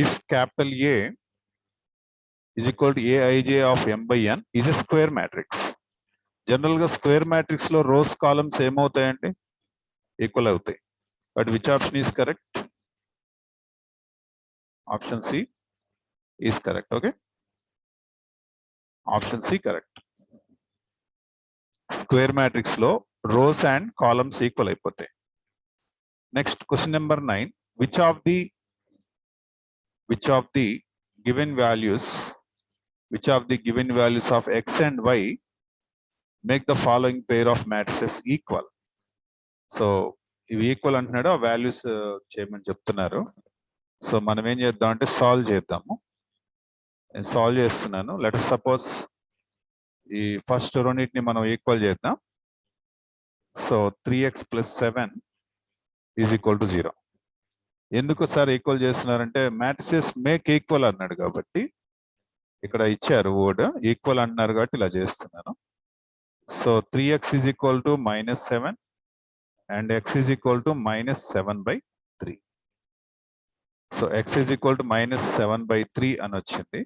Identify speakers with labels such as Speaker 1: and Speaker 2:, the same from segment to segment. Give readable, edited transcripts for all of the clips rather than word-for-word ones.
Speaker 1: if capital A is equal to Aij of m by n is a square matrix. General గా square matrix లో rows columns ఏమవుతాయండి? Equal అవుతాయి. But which option is correct? Option C is correct. Okay. Option C correct. Square matrix లో rows and columns equal అయిపోతాయి. Next question number 9. Which of the given values of x and y make the following pair of matrices equal? So ఇవి equal అంటున్నాడు, ఆ values చేయమని చెప్తున్నారు. So మనం ఏం చేద్దాం అంటే సాల్వ్ చేద్దాము. నేను సాల్వ్ చేస్తున్నాను. లెట్ us సపోజ్ ఈ ఫస్ట్ రెండింటిని మనం ఈక్వల్ చేద్దాం. So 3x + 7 is equal to 0. ఎందుకు సార్ ఈక్వల్ చేస్తున్నారంటే మ్యాట్రిసెస్ మేక్ ఈక్వల్ అన్నాడు కాబట్టి, ఇక్కడ ఇచ్చారు వర్డ్ ఈక్వల్ అంటున్నారు కాబట్టి ఇలా చేస్తున్నాను. So 3x is equal to -7 and x is equal to -7/3. So x is equal to -7/3 అని వచ్చింది.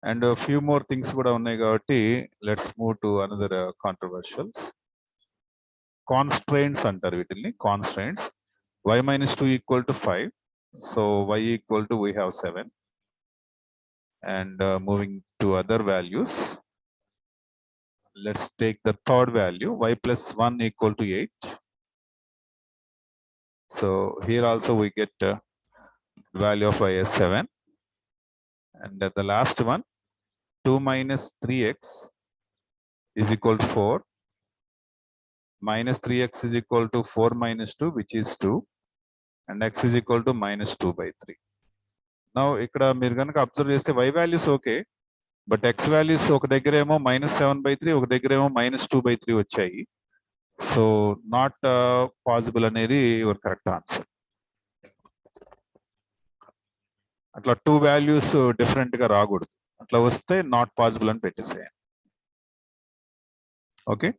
Speaker 1: And a few more things కూడా ఉన్నాయి కాబట్టి let's move to another controversials. Constraints అంటారు వీటిని, constraints. y - 2 equal to 5. So y equal to we have 7. And moving to other values, let's take the third value, y + 1 equal to 8. So here also we get value of y as 7. And the last one, 2 - 3x is equal to 4. -3x is equal to 4 - 2, which is 2. And x is equal to -2/3. Now ఇక్కడ మీరు కనుక observe చేస్తే y values okay, but x values ఒక దగ్గర ఏమో -7/3, ఒక దగ్గర ఏమో -2/3 వచ్చాయి. సో నాట్ పాసిబుల్ అనేది యువర్ కరెక్ట్ ఆన్సర్. అట్లా 2 వాల్యూస్ డిఫరెంట్ గా రాకూడదు. అట్లా వస్తే నాట్ పాసిబుల్ అని పెట్టేసేయండి. Okay.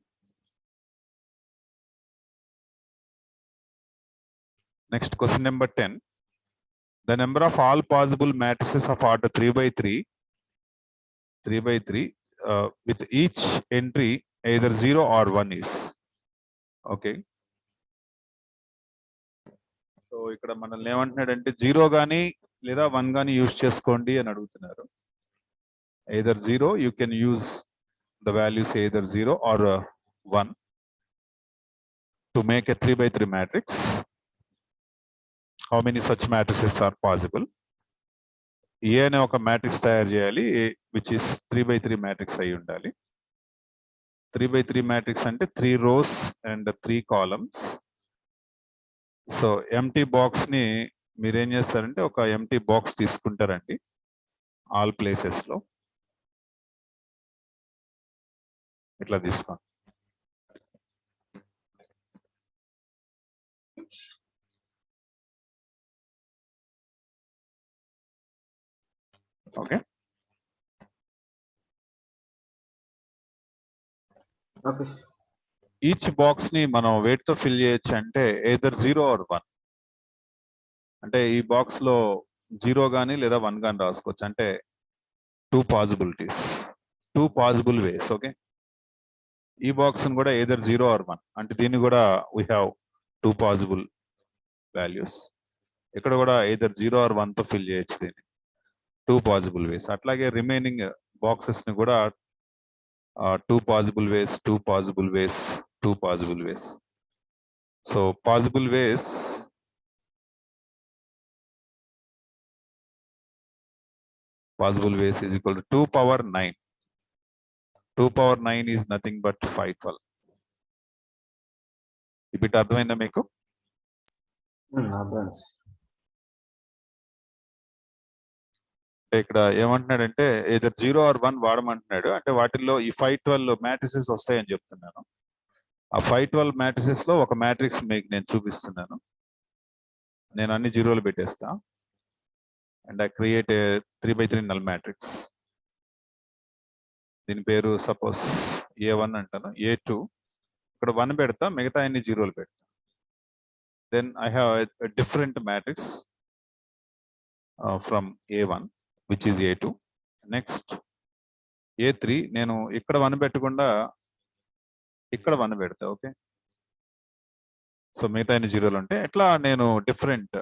Speaker 1: Next question number 10. The number of all possible matrices of order 3/3 with each entry either 0 or 1 is. Okay. So ఇక్కడ మనల్ని ఏమంటున్నాడంటే 0 కానీ లేదా 1 కానీ యూజ్ చేసుకోండి అని అడుగుతున్నారు. either 0, you can use the values either 0 or 1 to make a 3/3 matrix. How many such matrices are possible? A అనే ఒక మ్యాట్రిక్స్ తయారు చేయాలి, విచ్ ఇస్ 3/3 మ్యాట్రిక్స్ అయి ఉండాలి. 3/3 మ్యాట్రిక్స్ అంటే 3 rows and 3 columns. So empty box ని మీరేం చేస్తారంటే ఒక ఎంటీ బాక్స్ తీసుకుంటారండి ఆల్ ప్లేసెస్ లో. ఇట్లా తీసుకోండి. ఓకే. ఈచ్ బాక్స్ ని మనం వెయిట్ తో ఫిల్ చేయొచ్చు అంటే either 0 or 1. అంటే ఈ బాక్స్ లో 0 కానీ లేదా 1 కానీ రాసుకోవచ్చు. అంటే 2 పాసిబిలిటీస్, 2 పాసిబుల్ వేస్. ఓకే. ఈ బాక్స్ కూడా either 0 or 1 అంటే దీన్ని కూడా we have 2 పాసిబుల్ వాల్యూస్. ఇక్కడ కూడా either 0 or 1 తో ఫిల్ చేయొచ్చు దీన్ని, 2 పాసిబుల్ వేస్. అట్లాగే రిమైనింగ్ బాక్సెస్ ని కూడా 2 possible ways, 2 possible ways, 2 possible ways. So possible ways is equal to 2 power 9. 2 power 9 is nothing but 512. ఇప్పుడు అర్థమైందా మీకు? ఇక్కడ ఏమంటున్నాడంటే either 0 or 1 వాడమంటున్నాడు. అంటే వాటిల్లో ఈ 512 మ్యాట్రిసెస్ వస్తాయని చెప్తున్నాను. ఆ 512 మ్యాట్రిసెస్ లో ఒక మ్యాట్రిక్స్ మీకు నేను చూపిస్తున్నాను. నేను అన్ని జీరోలు పెట్టేస్తా. And I create a 3/3 null matrix. దీని పేరు సపోజ్ A1 అంటాను, A2. ఇక్కడ 1 పెడతా, మిగతా అన్ని జీరోలు పెడతా. Then I have different matrix. From A1 which is A2. Next A3 నేను ఇక్కడ 1 పెట్టకుండా ఇక్కడ 1 పెడతా. ఓకే, సో మిగతా అన్ని జీరోలు ఉంటే ఎట్లా నేను డిఫరెంట్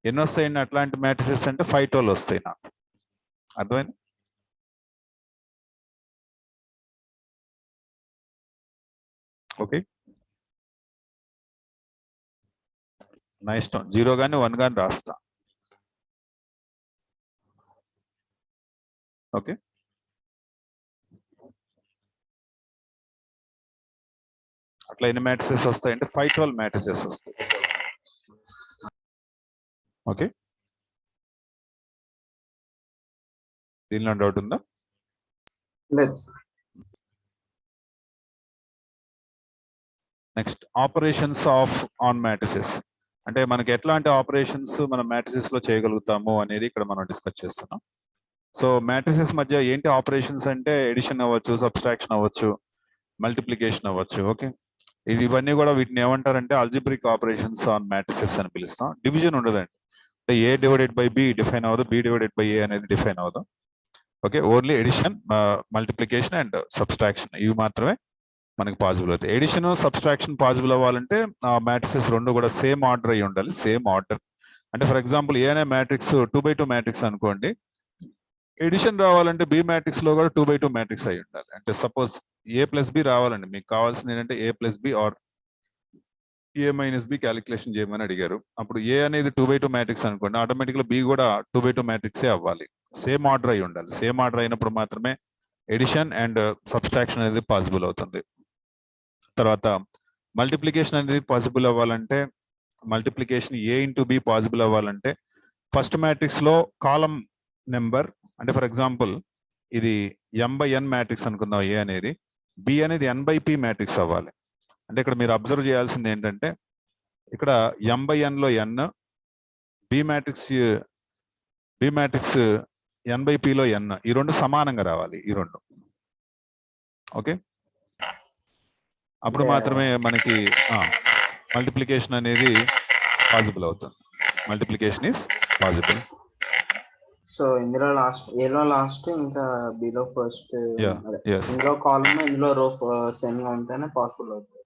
Speaker 1: ఎన్ని వస్తాయండి అట్లాంటి మ్యాట్రిసెస్ అంటే 5 12 వస్తాయి నాకు. అర్థమైంది? ఓకే, నా ఇష్టం 0 కానీ 1 కానీ రాస్తా. ఓకే, అట్లా ఎన్ని మ్యాట్రిసెస్ వస్తాయంటే 5 12 మ్యాట్రిసెస్ వస్తాయి. ఓకే, దీనిలో డౌట్ ఉందా? Next operations of on matrices అంటే మనకి ఎట్లాంటి ఆపరేషన్స్ మనం మ్యాట్రిసెస్ లో చేయగలుగుతాము అనేది ఇక్కడ మనం డిస్కస్ చేస్తున్నాం. సో మ్యాట్రిసెస్ మధ్య ఏంటి ఆపరేషన్స్ అంటే ఎడిషన్ అవ్వచ్చు, సబ్స్ట్రాక్షన్ అవ్వచ్చు, మల్టిప్లికేషన్ అవ్వచ్చు. ఓకే, ఇవన్నీ కూడా వీటిని ఏమంటారంటే అల్జిబ్రిక్ ఆపరేషన్స్ ఆన్ మ్యాట్రిసెస్ అని పిలుస్తాం. డివిజన్ ఉండదండి, అంటే A divided by B define అవ్వదు, B డివైడెడ్ బై A అనేది డిఫైన్ అవ్వదు. Okay, only addition, multiplication and subtraction ఇవి మాత్రమే మనకి పాసిబుల్ అవుతాయి. ఎడిషన్, సబ్స్ట్రాక్షన్ పాసిబుల్ అవ్వాలంటే మ్యాట్రిసెస్ రెండు కూడా సేమ్ ఆర్డర్ అయి ఉండాలి, సేమ్ ఆర్డర్. అంటే ఫర్ ఎగ్జాంపుల్ ఏ అనే మ్యాట్రిక్స్ 2x2 మ్యాట్రిక్స్ అనుకోండి, ఎడిషన్ రావాలంటే B మ్యాట్రిక్స్ లో కూడా 2x2 మ్యాట్రిక్స్ అయి ఉండాలి. అంటే సపోజ్ A ప్లస్ B రావాలండి, మీకు కావాల్సింది ఏంటంటే A plus B or A minus B calculation చేయమని అడిగారు. అప్పుడు A అనేది 2x2 మ్యాట్రిక్స్ అనుకోండి, ఆటోమేటిక్గా B కూడా 2x2 మ్యాట్రిక్సే అవ్వాలి. సేమ్ ఆర్డర్ అయి ఉండాలి. సేమ్ ఆర్డర్ అయినప్పుడు మాత్రమే ఎడిషన్ అండ్ సబ్స్ట్రాక్షన్ అనేది పాసిబుల్ అవుతుంది. తర్వాత మల్టిప్లికేషన్ అనేది పాసిబుల్ అవ్వాలంటే, multiplication A into B possible అవ్వాలంటే ఫస్ట్ మ్యాట్రిక్స్ లో కాలం నెంబర్, అంటే ఫర్ ఎగ్జాంపుల్ ఇది M/N మ్యాట్రిక్స్ అనుకుందాం, A అనేది, B అనేది N/P మ్యాట్రిక్స్ అవ్వాలి. అంటే ఇక్కడ మీరు అబ్జర్వ్ చేయాల్సింది ఏంటంటే ఇక్కడ M/N లో N, B మ్యాట్రిక్స్ N/P లో N, ఈ రెండు సమానంగా రావాలి, ఈ రెండు. ఓకే, అప్పుడు మాత్రమే మనకి మల్టిప్లికేషన్ అనేది పాసిబుల్ అవుతుంది. Multiplication is possible.
Speaker 2: సో ఇందులో లాస్ట్ ఇంకా బిలో ఫస్ట్,
Speaker 1: yes,
Speaker 2: ఇందులో కాలమ్ ఇందులో రో సేమ్ గా ఉంటేనే పాసిబుల్ అవుతుంది.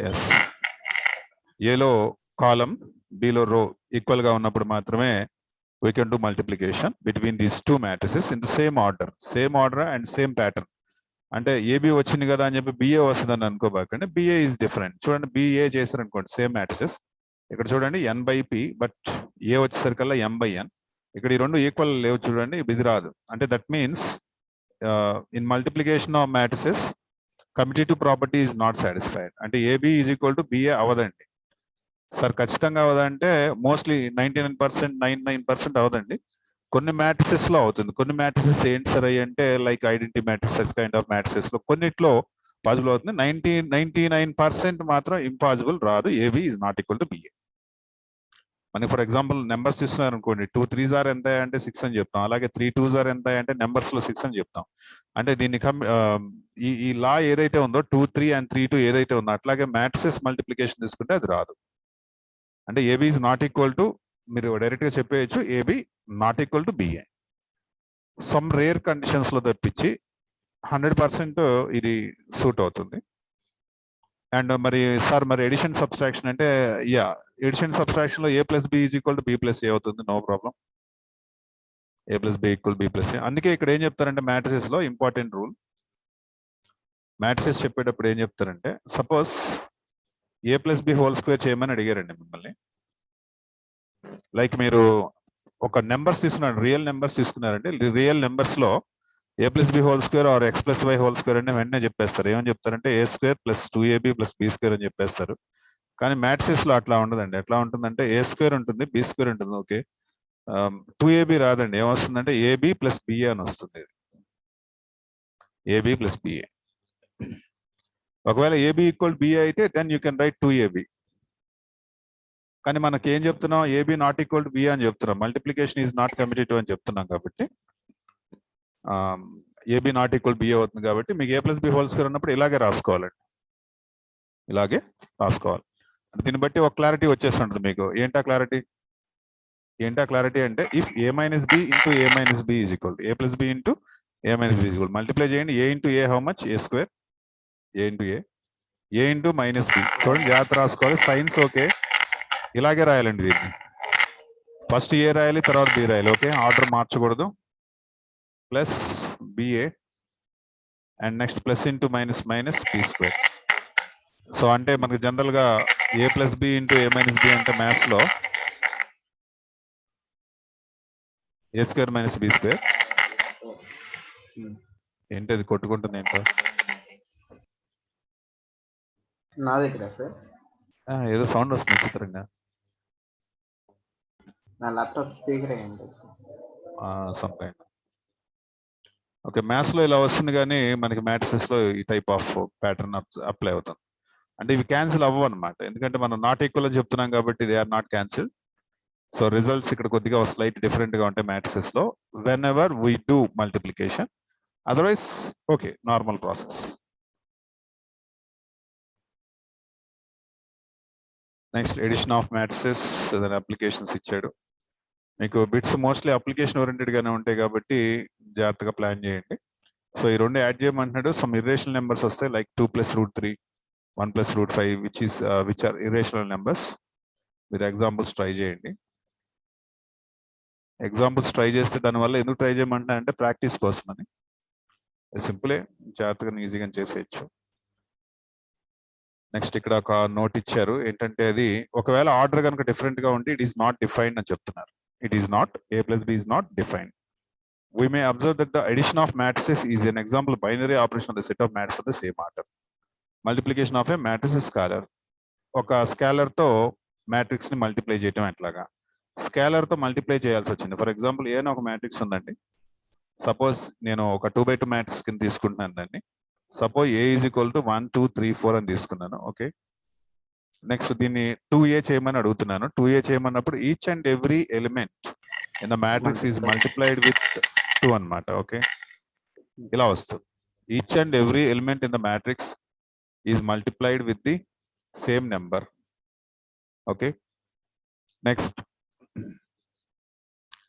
Speaker 1: yes ఏలో కాలమ్ బిలో రో ఈక్వల్ గా ఉన్నప్పుడు మాత్రమే we can do multiplication between these two matrices in the same order and same pattern. అంటే AB వచ్చింది కదా అని చెప్పి BA వస్తుందని అనుకోబాకండి, BA ఈజ్ డిఫరెంట్. చూడండి, BA చేశారు అనుకోండి, సేమ్ మ్యాట్రిసెస్. ఇక్కడ చూడండి N/P, బట్ A వచ్చేసరికల్లా M/N. ఇక్కడ ఈ రెండు ఈక్వల్ లేవు చూడండి, ఇది రాదు. అంటే that means in multiplication of matrices commutative property is not satisfied. అంటే AB is equal to BA అవదండి సార్. ఖచ్చితంగా అవదంటే మోస్ట్లీ 99% అవదండి. కొన్ని మ్యాట్రిసెస్ లో అవుతుంది. కొన్ని మ్యాట్రిసెస్ ఏంటి సార్ అయ్యి అంటే like identity matrices kind of matrices లో కొన్నిట్లో పాసిబుల్ అవుతుంది. 99% మాత్రం ఇంపాసిబుల్ రాదు. AB is not equal to BA. మనకి ఫర్ ఎగ్జాంపుల్ నెంబర్స్ తీసుకున్నారు అనుకోండి, 2 3s ఆర్ ఎంత అంటే 6 అని చెప్తాం, అలాగే 3 2s ఆర్ ఎంత అంటే నెంబర్స్ లో 6 అని చెప్తాం. అంటే దీన్ని ఈ లా ఏదైతే ఉందో 2 3 and 3 2 ఏదైతే ఉందో అట్లాగే మ్యాట్రిసెస్ మల్టిప్లికేషన్ తీసుకుంటే అది రాదు. అంటే AB is not equal to, మీరు డైరెక్ట్ గా చెప్పేయచ్చు AB not equal to BA. Some rare conditions లో తప్పించి 100% ఇది సూట్ అవుతుంది. అండ్ మరి సార్ మరి ఎడిషన్ సబ్స్ట్రాక్షన్ అంటే ఎడిషన్ సబ్స్ట్రాక్షన్ లో A plus B is equal to B plus A అవుతుంది, no problem. A plus B equal B plus A. అందుకే ఇక్కడ ఏం చెప్తారంటే మ్యాట్రిసెస్ లో ఇంపార్టెంట్ రూల్, మ్యాట్రిసెస్ చెప్పేటప్పుడు ఏం చెప్తారంటే suppose A plus B whole square చేయమని అడిగారండి మిమ్మల్ని. లైక్ మీరు ఒక నెంబర్స్ తీసుకున్నారు, రియల్ నెంబర్స్ తీసుకున్నారంటే రియల్ నెంబర్స్ లో A plus B whole square or X plus Y whole square అంటే వెంటనే చెప్పేస్తారు. ఏమని చెప్తారంటే A square plus 2AB plus B square అని చెప్పేస్తారు. కానీ మ్యాట్రిసెస్ లో అట్లా ఉండదండి. ఎట్లా ఉంటుందంటే A స్క్వేర్ ఉంటుంది, B స్క్వేర్ ఉంటుంది. ఓకే, 2AB రాదండి, ఏమొస్తుందంటే AB ప్లస్ BA అని వస్తుంది. AB plus BA. ఒకవేళ AB ఈక్వల్ BA అయితే then you can write 2AB. కానీ మనకి ఏం చెప్తున్నాం, AB not equal to BA అని చెప్తున్నాం. మల్టిప్లికేషన్ ఈజ్ నాట్ కమ్యూటేటివ్ అని చెప్తున్నాం కాబట్టి AB నాట్ ఈక్వల్ BA అవుతుంది. కాబట్టి మీకు A plus B whole square ఉన్నప్పుడు ఇలాగే రాసుకోవాలండి, ఇలాగే రాసుకోవాలి. దీన్ని బట్టి ఒక క్లారిటీ వచ్చేస్తుంటుంది మీకు. ఏంటా క్లారిటీ? ఏంటా క్లారిటీ అంటే if a minus B into A minus b is equal a plus b into A minus b is equal multiply చేయండి a into A how much a square a into a into minus b చూడండి జాగ్రత్త రాసుకోవాలి science okay ఇలాగే రాయాలండి దీన్ని first ఏ రాయాలి తర్వాత b రాయాలి okay order మార్చకూడదు plus b a and next plus into minus minus b square so అంటే మనకి జనరల్ గా a plus b into A minus B అంటే మ్యాథ్స్ లో a square minus b square ఏంటి అది కొట్టుకుంటుంది ఏంటో
Speaker 2: నా దగ్గర సార్
Speaker 1: ఏదో సౌండ్ వస్తుంది చిత్రంగా
Speaker 2: నా ల్యాప్టాప్ స్పీకర్ అయ్యింది sir
Speaker 1: some kind okay maths లో ఇలా వస్తుంది కానీ మనకి మ్యాట్రిసెస్ లో ఈ టైప్ ఆఫ్ ప్యాటర్న్ అప్లై అవుతుంది అంటే ఇవి క్యాన్సిల్ అవ్వవు అనమాట ఎందుకంటే మనం నాట్ ఈక్వల్ అని చెప్తున్నాం కాబట్టి they are not cancel so results ఇక్కడ కొద్దిగా స్లైట్ డిఫరెంట్ గా ఉంటాయి మ్యాట్రిసెస్ లో whenever we do multiplication otherwise okay normal process next addition of matrices ఏదైనా అప్లికేషన్స్ ఇచ్చాడు మీకు బిట్స్ మోస్ట్లీ అప్లికేషన్ ఓరియంటెడ్ గానే ఉంటాయి కాబట్టి జాగ్రత్తగా ప్లాన్ చేయండి సో ఈ రెండు యాడ్ చేయమంటున్నాడు సమ్ ఇర్రేషనల్ నెంబర్స్ వస్తాయి like 2+√3 1+√5 which are irrational numbers మీరు ఎగ్జాంపుల్స్ ట్రై చేయండి ఎగ్జాంపుల్స్ ట్రై చేస్తే దానివల్ల ఎందుకు ట్రై చేయమంటున్నా అంటే ప్రాక్టీస్ కోసం అని సింపులే జాగ్రత్తగా ఈజీగా చేసేయచ్చు నెక్స్ట్ ఇక్కడ ఒక నోట్ ఇచ్చారు ఏంటంటే అది ఒకవేళ ఆర్డర్ కనుక డిఫరెంట్ గా ఉంటే ఇట్ ఈస్ నాట్ డిఫైన్డ్ అని చెప్తున్నారు it is not a plus b is not defined we may observe that the addition of matrices is an example binary operation of the set of matrices of the same order multiplication of a matrix is scalar ఒక scalar తో matrix ని multiply చేయటం ఎట్లాగా scalar తో multiply చేయాల్సి వచ్చింది for example ఏ ఒక matrix ఉందండి సపోజ్ నేను ఒక 2x2 మ్యాట్రిక్స్ కింద తీసుకుంటున్నాను దాన్ని suppose A is equal to 1 2 3 4 అని తీసుకున్నాను ఓకే నెక్స్ట్ దీన్ని 2a చేయమని అడుగుతున్నాను 2a చేయమన్నప్పుడు each and every element in the matrix is multiplied with 2 అన్నమాట ఓకే ఇలా వస్తుంది each and every element in the matrix is multiplied with the same number okay next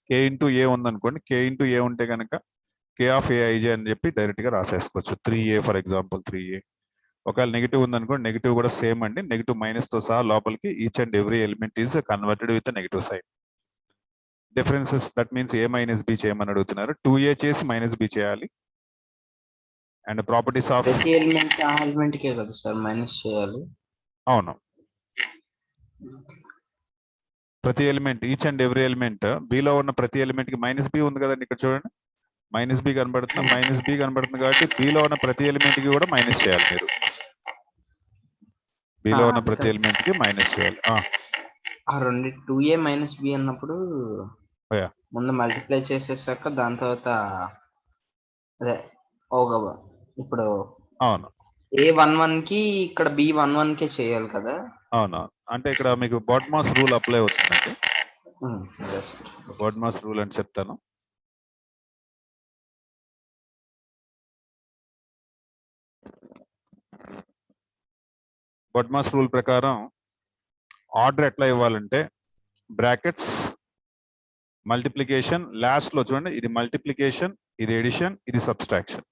Speaker 1: k into a ఉందనుకోండి k into ఏ ఉంటే కనుక k of aij అని చెప్పి direct గా రాసేసుకోవచ్చు 3a for example 3a ఒకవేళ నెగిటివ్ ఉందనుకోండి నెగిటివ్ కూడా సేమ్ అండి నెగిటివ్ మైనస్ తో సహా లోపలికి each and every element is converted with negative sign differences that means A minus B చేయమని అడుగుతున్నారు 2a చేసి మైనస్ బి చేయాలి అండ్ ప్రాపర్టీస్ ఆఫ్
Speaker 2: ప్రతి ఎలిమెంట్ కే కదా సార్ మైనస్ చేయాలి
Speaker 1: అవును ప్రతి element each and every element బిలో ఉన్న ప్రతి ఎలిమెంట్ కి మైనస్ బి ఉంది కదండి ఇక్కడ చూడండి మైనస్ బి కనబడుతుంది కాబట్టి బిలో ఉన్న ప్రతి ఎలిమెంట్ కి కూడా మైనస్ చేయాలి మీరు బిలో ఉన్న ప్రతి ఎలిమెంట్ కి మైనస్ చేయాలి
Speaker 2: ఆ రెండు 2a మైనస్ బి అన్నప్పుడు ముందు మల్టిప్లై చేసేసాక దాని తర్వాత అదే ఇప్పుడు
Speaker 1: అవును
Speaker 2: a11 కి ఇక్కడ b11 కే చేయాలి కదా
Speaker 1: అవును అంటే ఇక్కడ మీకు బోడ్మాస్ రూల్ అప్లై అవుతుందండి బోడ్మాస్ రూల్ అని చెప్తాను బోడ్మాస్ రూల్ ప్రకారం ఆర్డర్ ఎట్లా ఇవ్వాలంటే బ్రాకెట్స్ మల్టిప్లికేషన్ లాస్ట్ లో చూడండి ఇది మల్టిప్లికేషన్ ఇది ఎడిషన్ ఇది సబ్స్ట్రాక్షన్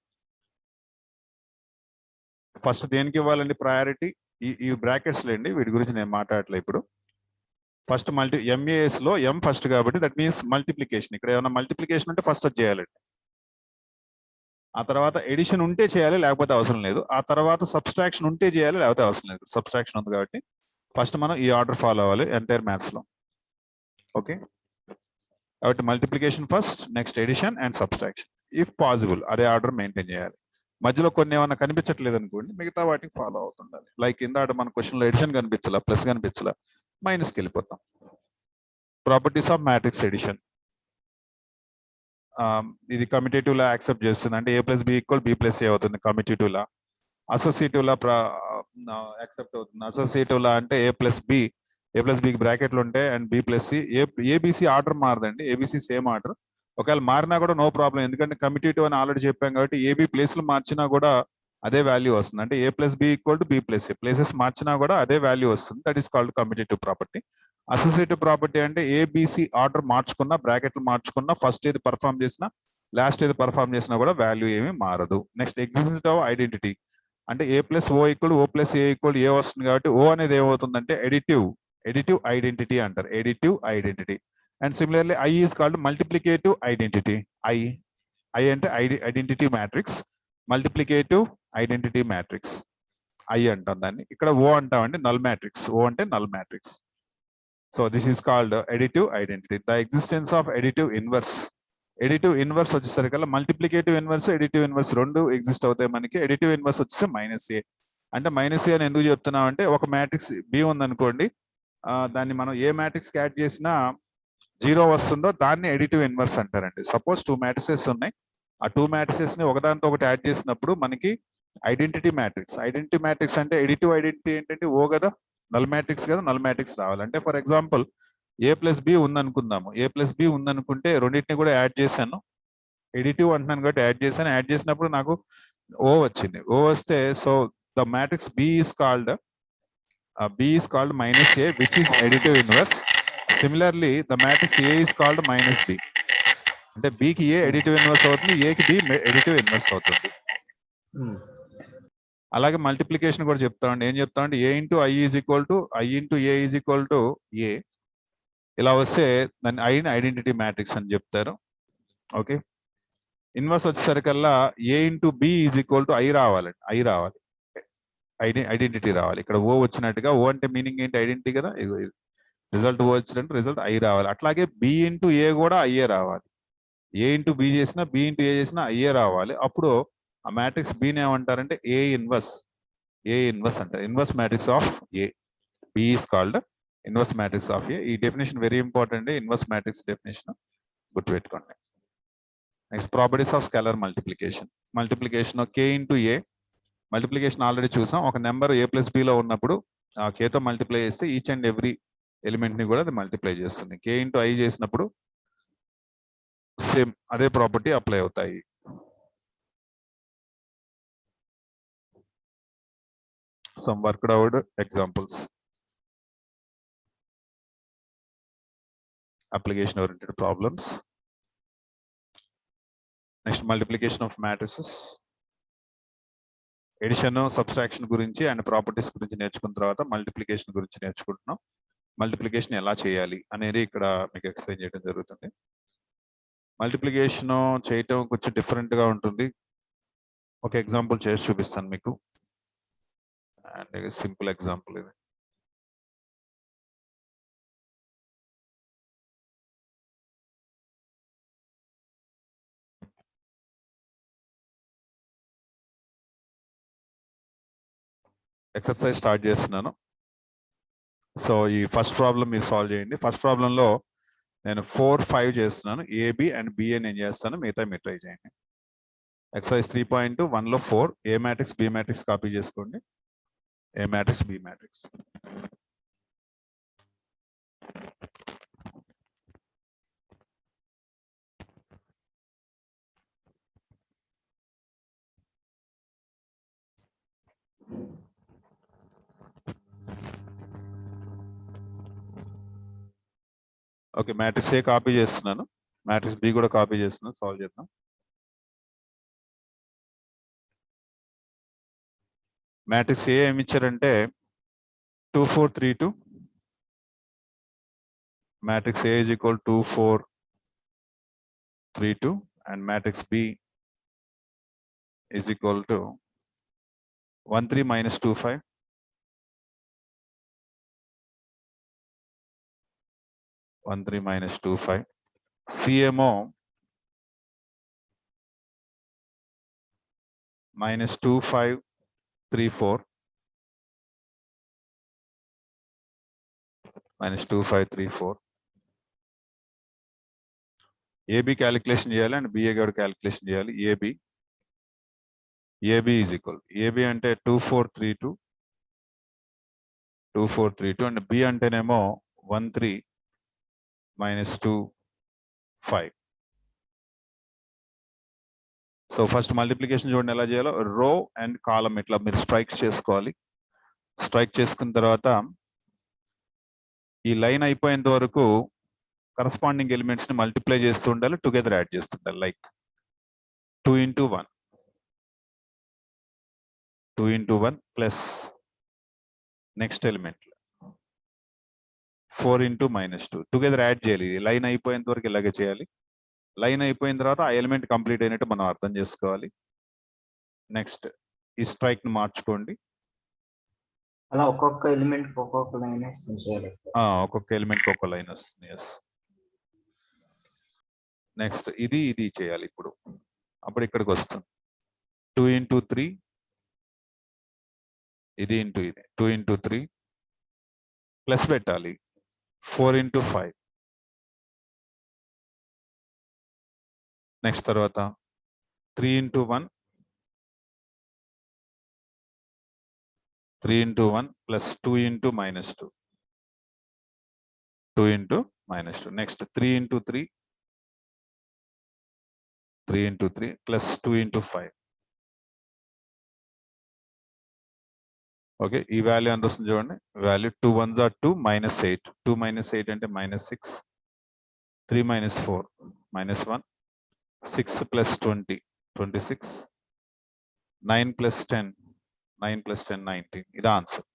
Speaker 1: ఫస్ట్ దేనికి ఇవ్వాలండి ప్రయారిటీ ఈ బ్రాకెట్స్ లేండి వీటి గురించి నేను మాట్లాడట్లే ఇప్పుడు ఫస్ట్ ఎంఏఎస్ లో ఎం ఫస్ట్ కాబట్టి దట్ మీన్స్ మల్టిప్లికేషన్ ఇక్కడ ఏమైనా మల్టిప్లికేషన్ ఉంటే ఫస్ట్ అది చేయాలండి ఆ తర్వాత ఎడిషన్ ఉంటే చేయాలి లేకపోతే అవసరం లేదు ఆ తర్వాత సబ్స్ట్రాక్షన్ ఉంటే చేయాలి లేకపోతే అవసరం లేదు సబ్స్ట్రాక్షన్ ఉంది కాబట్టి ఫస్ట్ మనం ఈ ఆర్డర్ ఫాలో అవ్వాలి ఎంటైర్ మ్యాథ్స్ లో ఓకే కాబట్టి multiplication first next addition and subtraction if possible అదే ఆర్డర్ మెయింటైన్ చేయాలి మధ్యలో కొన్ని ఏమైనా కనిపించట్లేదు అనుకోండి మిగతా వాటికి ఫాలో అవుతుండాలి లైక్ ఇందాక మన క్వశ్చన్ లో ఎడిషన్ కనిపించలా ప్లస్ కనిపించలా మైనస్కి వెళ్ళిపోతాం ప్రాపర్టీస్ ఆఫ్ మ్యాట్రిక్స్ ఎడిషన్ ఇది కమ్యూటేటివ్ లా యాక్సెప్ట్ చేస్తుంది అంటే a plus B equal b plus a అవుతుంది commutative law associative law accept అవుతుంది అసోసియేటివ్ లా అంటే ఏ ప్లస్ బికి బ్రాకెట్లు ఉంటాయి and b plus c a b c order మారదండి ఏబిసి సేమ్ ఆర్డర్ ఒకవేళ మారినా కూడా నో ప్రాబ్లం ఎందుకంటే కమ్యూటేటివ్ అని ఆల్రెడీ చెప్పాం కాబట్టి ఏబి ప్లేస్లు మార్చినా కూడా అదే వాల్యూ వస్తుంది. అంటే A plus B equal to B plus A, places మార్చినా కూడా అదే వాల్యూ వస్తుంది. That is called commutative property. Associative property అంటే ఏబిసి ఆర్డర్ మార్చుకున్నా, బ్రాకెట్లు మార్చుకున్నా, ఫస్ట్ ఏది పర్ఫామ్ చేసినా లాస్ట్ ఏది పర్ఫామ్ చేసినా కూడా వాల్యూ ఏమీ మారదు. నెక్స్ట్ ఎగ్జిస్ట్ ఆఫ్ ఐడెంటిటీ అంటే a plus o equal o plus a equal a వస్తుంది కాబట్టి ఓ అనేది ఏమవుతుందంటే ఎడిటివ్ ఐడెంటిటీ అంటారు. Additive identity. And similarly I is called multiplicative identity. I అంటే identity matrix, multiplicative identity matrix I అంటాం దాన్ని. ఇక్కడ ఓ అంటామండి నల్ మ్యాట్రిక్స్. ఓ అంటే null matrix. So this is called additive identity. The existence of additive inverse. Additive inverse వచ్చేసరికల్లా multiplicative inverse, additive inverse రెండు exist అవుతాయి మనకి. ఎడిటివ్ ఇన్వర్స్ వచ్చేసి మైనస్ ఏ. అంటే మైనస్ ఏ అని ఎందుకు చెప్తున్నాం అంటే ఒక మ్యాట్రిక్స్ బి ఉందనుకోండి, దాన్ని మనం ఏ మ్యాట్రిక్స్ యాడ్ చేసినా 0 వస్తుందో దాన్ని ఎడిటివ్ ఇన్వర్స్ అంటారండి. సపోజ్ 2 మ్యాట్రిసెస్ ఉన్నాయి. ఆ 2 మ్యాట్రిసెస్ ని ఒకదానితో ఒకటి యాడ్ చేసినప్పుడు మనకి ఐడెంటిటీ మ్యాట్రిక్స్ అంటే ఎడిటివ్ ఐడెంటిటీ ఏంటంటే ఓ కదా, నల్ మ్యాట్రిక్స్ కదా, నల్ మ్యాట్రిక్స్ రావాలంటే for example a plus b ఉందనుకుందాము. ఏ ప్లస్ బి ఉందనుకుంటే రెండింటిని కూడా యాడ్ చేశాను. ఎడిటివ్ అంటున్నాను కాబట్టి యాడ్ చేశాను. యాడ్ చేసినప్పుడు నాకు ఓ వచ్చింది. ఓ వస్తే so the matrix B is called minus A which is additive inverse. Similarly the matrix A is called minus B. అంటే బికి ఏ ఎడిటివ్ ఇన్వర్స్ అవుతుంది, ఏకి బి ఎడిటివ్ ఇన్వర్స్ అవుతుంది. అలాగే మల్టిప్లికేషన్ కూడా చెప్తామండి. ఏం చెప్తామంటే A into I is equal to I into A is equal to A. ఇలా వస్తే దాన్ని ఐని ఐడెంటిటీ మ్యాట్రిక్స్ అని చెప్తారు. ఓకే. ఇన్వర్స్ వచ్చేసరికల్లా A into B is equal to I రావాలండి. ఐడెంటిటీ రావాలి. ఇక్కడ ఓ వచ్చినట్టుగా, ఓ అంటే మీనింగ్ ఏంటి? ఐడెంటిటీ కదా. రిజల్ట్ ఓ వచ్చినట్టు రిజల్ట్ ఐ రావాలి. అట్లాగే బి ఇంటూ ఏ కూడా ఐఏ రావాలి. ఏ ఇంటూ బి చేసినా, బి ఇంటూ ఏ చేసినా ఐఏ రావాలి. అప్పుడు ఆ మ్యాట్రిక్స్ బిని ఏమంటారంటే ఏ ఇన్వర్స్ అంటారు. Inverse matrix of A. B is called inverse matrix of A. ఈ definition very important. Inverse matrix definition గుర్తుపెట్టుకోండి. Next properties of scalar multiplication K into A. Multiplication already చూసాం. ఒక నెంబర్ ఏ ప్లస్ బిలో ఉన్నప్పుడు ఆ కేతో multiply చేస్తే each and every element ని కూడా అది మల్టిప్లై చేస్తుంది. కే ఇంటూ ఐ చేసినప్పుడు సేమ్ అదే ప్రాపర్టీ అప్లై అవుతాయి. Some worked out examples. Application oriented problems. Next multiplication of matrices. Addition, subtraction గురించి అండ్ ప్రాపర్టీస్ గురించి నేర్చుకున్న తర్వాత మల్టిప్లికేషన్ గురించి నేర్చుకుంటున్నాం. మల్టిప్లికేషన్ ఎలా చేయాలి అనేది ఇక్కడ మీకు ఎక్స్ప్లెయిన్ చేయడం జరుగుతుంది. మల్టిప్లికేషన్ చేయటం కొంచెం డిఫరెంట్ గా ఉంటుంది. ఒక ఎగ్జాంపుల్ చేసి చూపిస్తాను మీకు. అండ్ సింపుల్ ఎగ్జాంపుల్ ఇది. ఎక్సర్సైజ్ స్టార్ట్ చేస్తున్నాను. సో ఈ ఫస్ట్ ప్రాబ్లం మీరు సాల్వ్ చేయండి. ఫస్ట్ ప్రాబ్లంలో నేను 4, 5 చేస్తున్నాను. ఏబి అండ్ బిఏ నేను చేస్తాను, మిగతా మీరు ట్రై చేయండి. ఎక్సర్సైజ్ 3.1లో 4 A matrix B matrix copy చేసుకోండి. A matrix B matrix. Okay, matrix A copy చేస్తున్నాను, మ్యాట్రిక్స్ బి కూడా కాపీ చేస్తున్నాను. సాల్వ్ చేద్దాం. మ్యాట్రిక్స్ ఏ ఏమి ఇచ్చారంటే 2 4 3 2. Matrix A is equal 2 4 3 2 and matrix B is equal to 1 3 minus 2 5. 1 3 minus 2 5. CMO minus 2 5 3 4 minus 2 5 3 4. AB calculation చేయాలి and BA కూడా calculation చేయాలి. AB is equal, AB అంటే 2 4 3 2 2 4 3 2 అండ్ B అంటేనేమో 1 3 minus 2 5. సో ఫస్ట్ మల్టిప్లికేషన్ చూడండి ఎలా చేయాలో. రో అండ్ కాలం ఇట్లా మీరు స్ట్రైక్ చేసుకోవాలి. స్ట్రైక్ చేసుకున్న తర్వాత ఈ లైన్ అయిపోయేంత వరకు కరస్పాండింగ్ ఎలిమెంట్స్ ని మల్టిప్లై చేస్తూ ఉండాలి, టుగెదర్ యాడ్ చేస్తుండాలి. Like 2 into 1 2 into 1 plus next element 4 into -2 together add చేయాలి. లైన్ అయిపోయేంత వరకు ఇలాగే చేయాలి. లైన్ అయిపోయిన తర్వాత ఆ ఎలిమెంట్ కంప్లీట్ అయినట్టు మనం అర్థం చేసుకోవాలి. నెక్స్ట్ ఈ స్ట్రైక్ ని మార్చుకోండి.
Speaker 2: అలా ఒక్కొక్క ఎలిమెంట్ ఒక్కొక్క లైన్ వేసుకొని చేయాలి సార్.
Speaker 1: ఒక్కొక్క ఎలిమెంట్ ఒక లైన్ వస్తుంది. ఎస్. నెక్స్ట్ ఇది చేయాలి ఇప్పుడు. అప్పుడు ఇక్కడికి వస్తుంది 2 into 3 ఇది ఇంటూ ఇది 2 into 3 ప్లస్ పెట్టాలి 4 into 5. నెక్స్ట్ తర్వాత 3 into 1 3 into 1 plus 2 into -2 2 into -2. Next 3 into 3 3 into 3 plus 2 into 5. Okay, ఈ వాల్యూ ఎంత వస్తుంది చూడండి. వాల్యూ 2 1s are 2 -8 2 -8 అంటే -6 3 -4 -1 6 + 20 26 9 + 10 9 + 10 19. ఇది ఆన్సర్.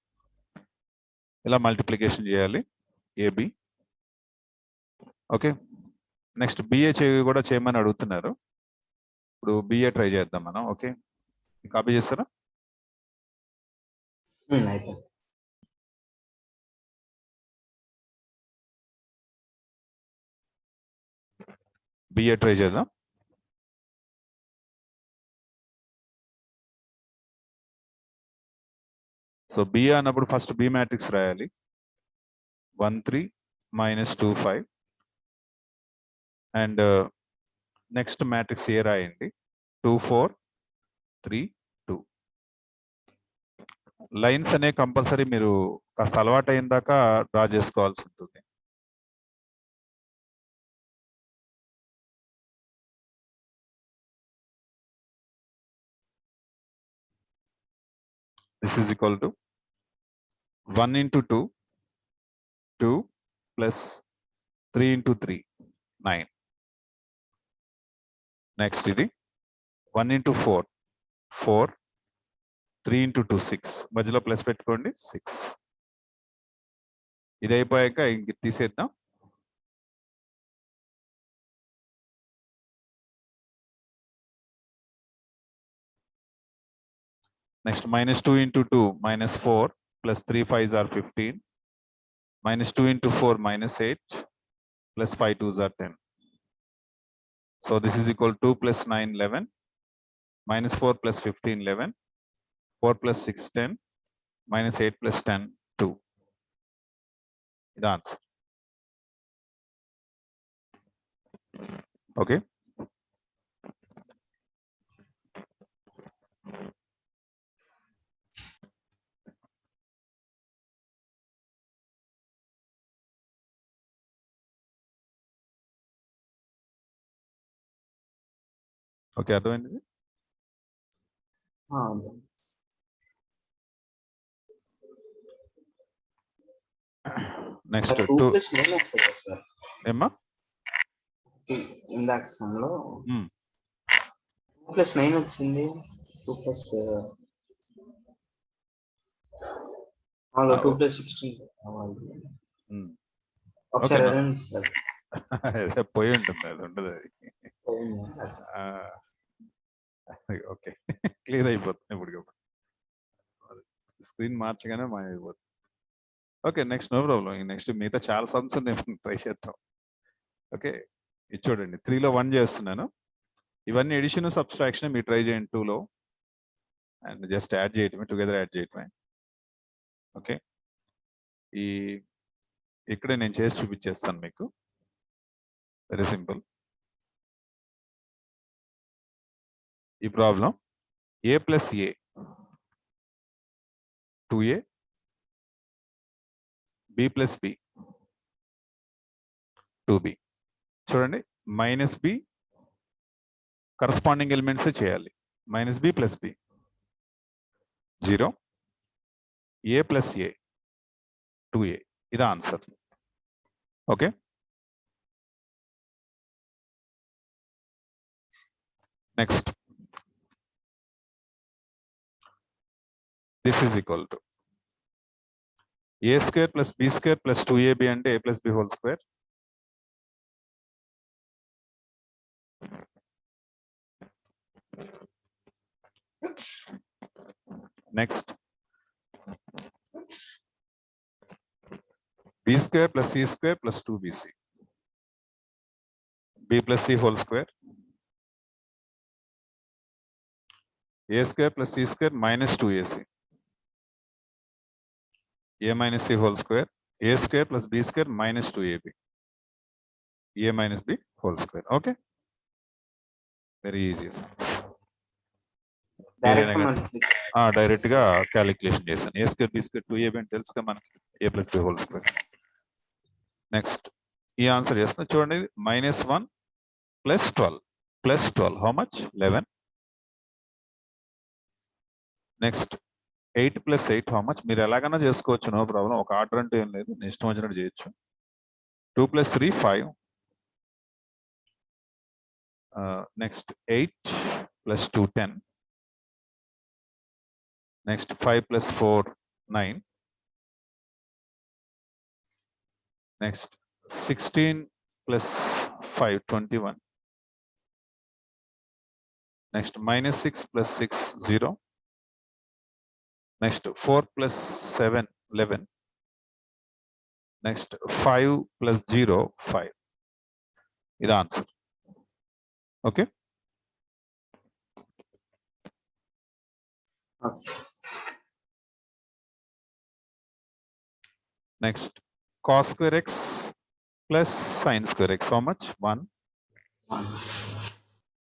Speaker 1: ఇలా మల్టిప్లికేషన్ చేయాలి ఏబి. ఓకే, నెక్స్ట్ బిఏ కూడా చేయమని అడుగుతున్నారు. ఇప్పుడు బిఏ ట్రై చేద్దాం మనం. ఓకే, కాపీ చేస్తారా?
Speaker 2: అయితే
Speaker 1: బిఏ ట్రై చేద్దాం. సో బిఏ అన్నప్పుడు ఫస్ట్ బి మ్యాట్రిక్స్ రాయాలి. 1 3 -2 5 అండ్ నెక్స్ట్ మ్యాట్రిక్స్ ఏ రాయండి 2 4 3 2. లైన్స్ అనే కంపల్సరీ మీరు కాస్త అలవాటు అయిన దాకా డ్రా చేసుకోవాల్సి ఉంటుంది. This is equal to 1 into 2 2 plus 3 into 3 9. Next ఇది 1 into 4 4 3 into 2 6. మధ్యలో ప్లస్ పెట్టుకోండి 6. ఇది అయిపోయాక ఇంక తీసేద్దాం. Next -2 into 2 -4 plus 3 5s are 15 -2 into 4 -8 plus 5 2s are 10. So this is equal to 2 plus 9 11 -4 plus 15 11 4 plus 6 10 -8 plus 10 2. The answer. Okay. Okay, అర్థమైంది. Next 2
Speaker 2: + 9 వస్తుంది sir.
Speaker 1: ఏమ్మా
Speaker 2: ఇందాక సమ్లో 2 + 9 వచ్చింది. 2 + 16 ఒకసారి అడగండి సార్.
Speaker 1: పోయి ఉంటుంది, అది ఉండదు అది. ఓకే, క్లియర్ అయిపోతుంది ఇప్పుడు. స్క్రీన్ మార్చగానే మాయమైపోతుంది. Okay, next no problem. Next మిగతా చాలా సమ్స్ నేను ట్రై చేద్దాం. ఓకే, ఇది చూడండి 3లో 1 చేస్తున్నాను. ఇవన్నీ ఎడిషన్ సబ్స్ట్రాక్షన్ మీరు ట్రై చేయండి 2లో అండ్ జస్ట్ యాడ్ చేయటమే, టుగెదర్ యాడ్ చేయటమే. ఓకే, ఇక్కడే నేను చేసి చూపించేస్తాను మీకు. Very simple. ఈ problem a + a 2a b + b 2b. చూడండి -b కరస్పాండింగ్ ఎలిమెంట్స్ చేయాలి. Minus B plus B 0, A plus A 2a. ఇది answer. Okay, next this is equal to A square plus B square plus 2ab అంటే a plus B whole square. Next b square plus c square plus 2bc, b plus c whole square, a square plus c square minus 2ac, a minus c whole square, a square plus b square minus 2ab, a minus b whole square. Okay, very easy. Direct గా calculation చేశాను. ఏ square B square 2ab అని తెలుసుగా మనకి, a plus b whole square. Next ఈ answer చేస్తున్నా చూడండి, -1 + 12 how much 11. Next 8 + 8 how much. మీరు ఎలాగైనా చేసుకోవచ్చు, నో ప్రాబ్లం. ఒక ఆర్డర్ అంటే ఏం లేదు, నేను ఇష్టం వచ్చినట్టు చేయొచ్చు. 2 + 3 5. Next 8 + 2 10. Next 5 + 4 9. Next 16 + 5 21. Next -6 + 6 0. Next 4 + 7 11. Next 5 + 0 5. ఇది answer. Okay, next cos square x plus sin square x how much 1.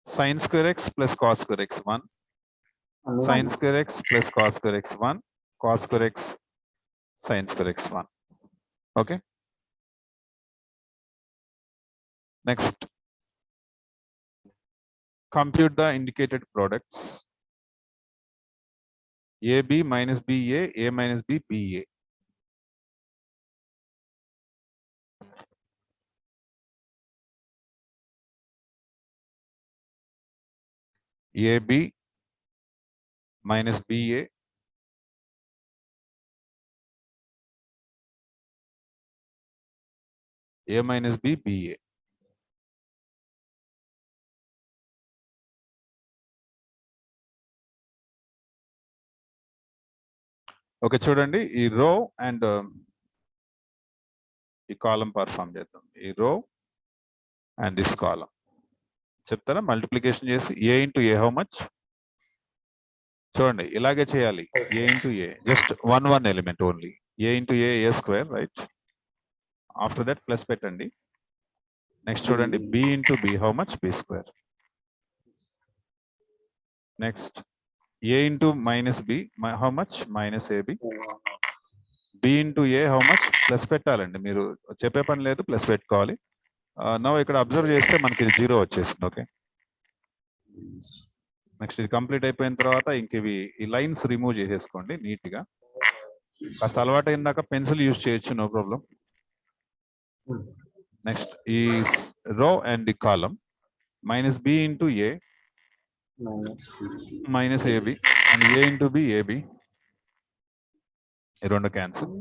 Speaker 1: Sin square x plus cos square x 1. Sin square x plus cos square x 1. Cos square x sin square x 1. Okay, next compute the indicated products. AB minus BA, A minus B, BA. AB minus BA, A minus B, BA. Okay, చూడండి ఈ row and ఈ కాలం perform చేద్దాం. ఈ row and this కాలం చెప్తారా, multiplication చేసి a into A how much. చూడండి ఇలాగే చేయాలి, a into A, just 1 element only. a into A square, right. After that plus పెట్టండి. నెక్స్ట్ చూడండి b into B how much, B square. Next a into minus B how much, minus ab. b into A how much, plus పెట్టాలండి, మీరు చెప్పే పని లేదు, plus పెట్టుకోవాలి. నవ్వు ఇక్కడ అబ్జర్వ్ చేస్తే మనకి 0 వచ్చేసింది. ఓకే, నెక్స్ట్ ఇది కంప్లీట్ అయిపోయిన తర్వాత ఇంక ఇవి ఈ లైన్స్ రిమూవ్ చేసేసుకోండి నీట్ గా. కాస్త అలవాటు అయినాక పెన్సిల్ యూజ్ చేయొచ్చు, నో ప్రాబ్లం. నెక్స్ట్ ఈ row and the column minus B into A minus A B and A into B A B, ఈ రెండు cancel.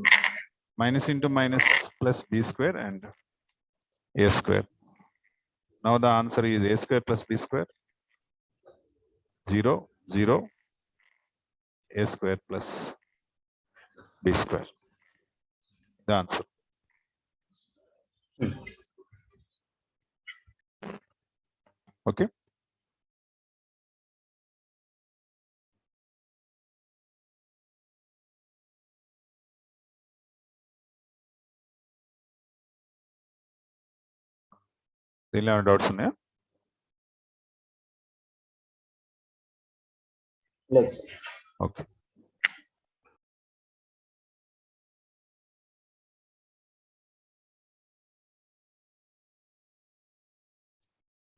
Speaker 1: Minus into minus plus B square and A square. Now the answer is A square plus B square 0 0, a square plus b square. The answer. Okay. Any doubts on it?
Speaker 2: Let's.
Speaker 1: Okay.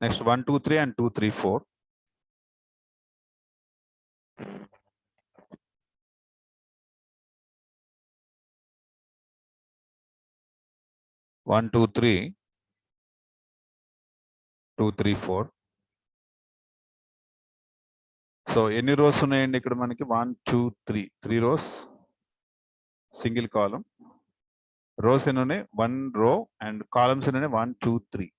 Speaker 1: Next 1 2 3 and 2 3 4. 1 2 3 2 3 4. So ఎన్ని rose ఉన్నాయండి ఇక్కడ మనకి? 1 2 3 rose, single కాలం. Rose ఎన్ని ఉన్నాయి? 1 రో. And columns ఎన్ని ఉన్నాయి? 1 2 3.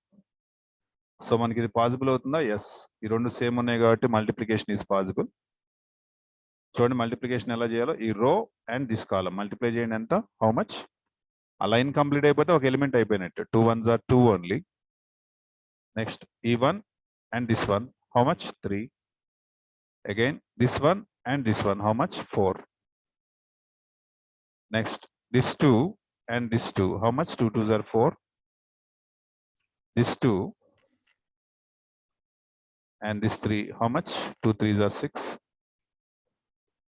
Speaker 1: So మనకి ఇది పాసిబుల్ అవుతుందా? ఎస్. ఈ రెండు సేమ్ ఉన్నాయి కాబట్టి మల్టిప్లికేషన్ ఈజ్ పాసిబుల్. చూడండి మల్టిప్లికేషన్ ఎలా చేయాలో. ఈ row and this column multiply చేయండి. ఎంత? How much? ఆ లైన్ కంప్లీట్ అయిపోతే ఒక ఎలిమెంట్ అయిపోయినట్టు. 2 1s are 2 ఓన్లీ. నెక్స్ట్ ఈ 1 and this 1, how much? 3. Again this 1 and this 1, how much? 4. Next this 2 and this 2, how much? 2 2s are 4. This 2 and this 3, how much? 2 3s are 6.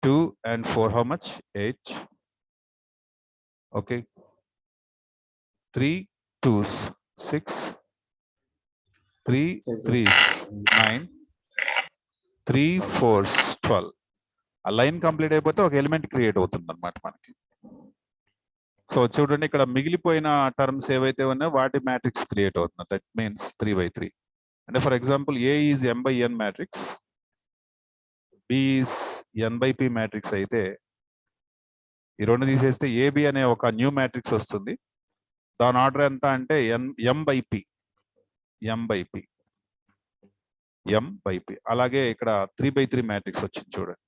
Speaker 1: 2 and 4, how much? 8. Okay. 3 2s 6. 3 3s 9. 3 4s 12. ఆ line complete అయిపోతే ఒక element create అవుతుంది అన్నమాట మనకి. So చూడండి ఇక్కడ మిగిలిపోయిన terms ఏవైతే ఉన్నాయో వాటి మ్యాట్రిక్స్ క్రియేట్ అవుతుంది. That means 3 by 3. అంటే for example A is M by N matrix, B is N by P matrix అయితే ఈ రెండు తీసేస్తే AB అనే ఒక న్యూ మ్యాట్రిక్స్ వస్తుంది. దాని ఆర్డర్ ఎంత అంటే M by P. అలాగే ఇక్కడ 3 by 3 మ్యాట్రిక్స్ వచ్చింది చూడండి.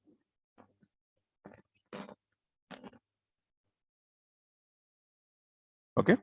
Speaker 1: ఓకే.